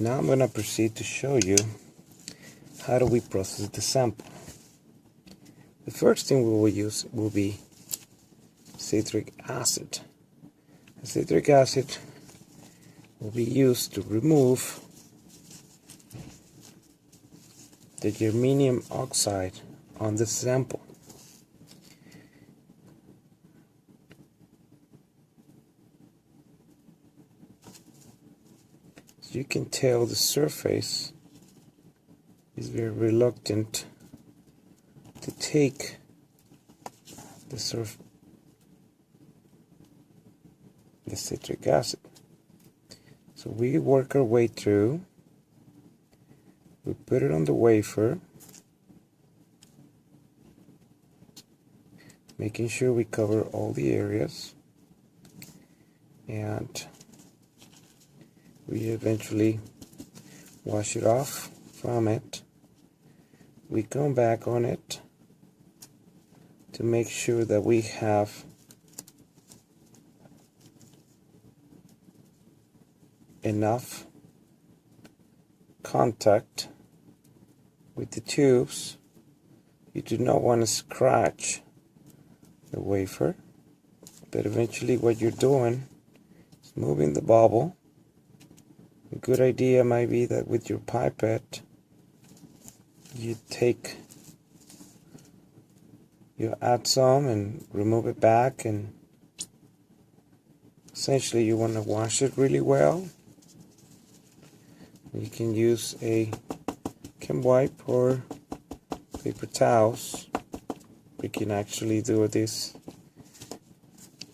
Now I'm going to proceed to show you how do we process the sample. The first thing we will use will be citric acid. Citric acid will be used to remove the germanium oxide on the sample. As you can tell, the surface is very reluctant to take the citric acid. So we work our way through, we put it on the wafer, making sure we cover all the areas, and we eventually wash it off from it. We come back on it to make sure that we have enough contact with the tubes. You do not want to scratch the wafer, but eventually what you're doing is moving the bubble. A good idea might be that with your pipette you add some and remove it back, and essentially you want to wash it really well. You can use a chem wipe or paper towels. We can actually do this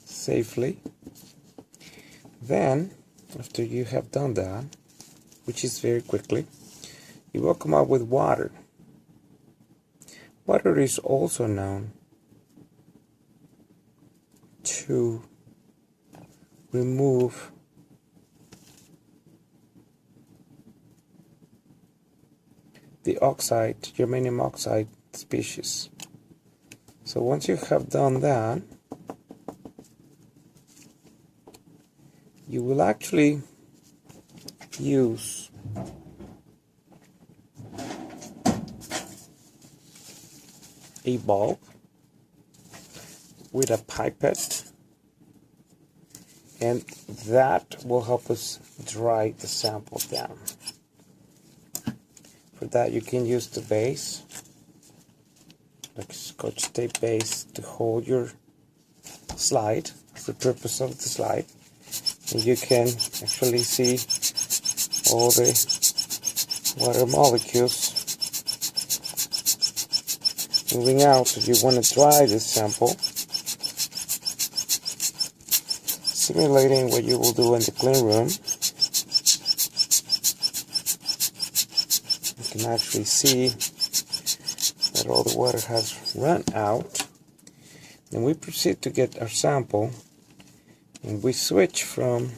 safely. Then, after you have done that, which is very quickly, you will come up with water. Water is also known to remove the oxide, germanium oxide species. So once you have done that, you will actually use a bulb with a pipette, and that will help us dry the sample down. For that you can use the base, like Scotch tape base, to hold your slide. That's the purpose of the slide. And you can actually see all the water molecules moving out. So you want to dry this sample, simulating what you will do in the clean room. You can actually see that all the water has run out. Then we proceed to get our sample, and we switch from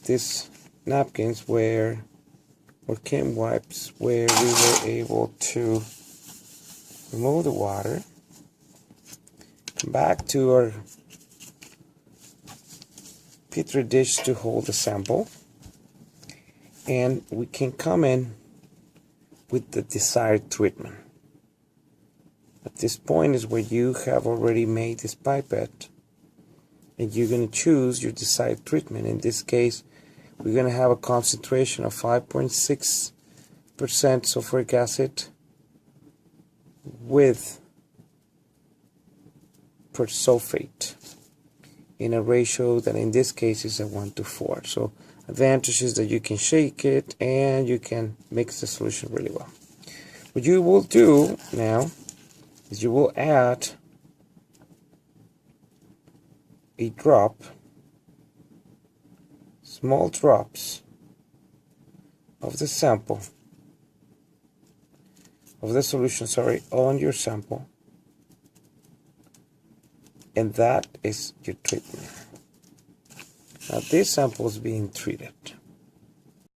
these napkins or chem wipes where we were able to remove the water, come back to our petri dish to hold the sample, and we can come in with the desired treatment. At this point is where you have already made this pipette, and you're going to choose your desired treatment. In this case, we're going to have a concentration of 5.6% sulfuric acid with persulfate in a ratio that in this case is a 1:4. So advantage is that you can shake it and you can mix the solution really well. What you will do now is you will add a small drops of the sample, of the solution, on your sample, and that is your treatment. Now this sample is being treated.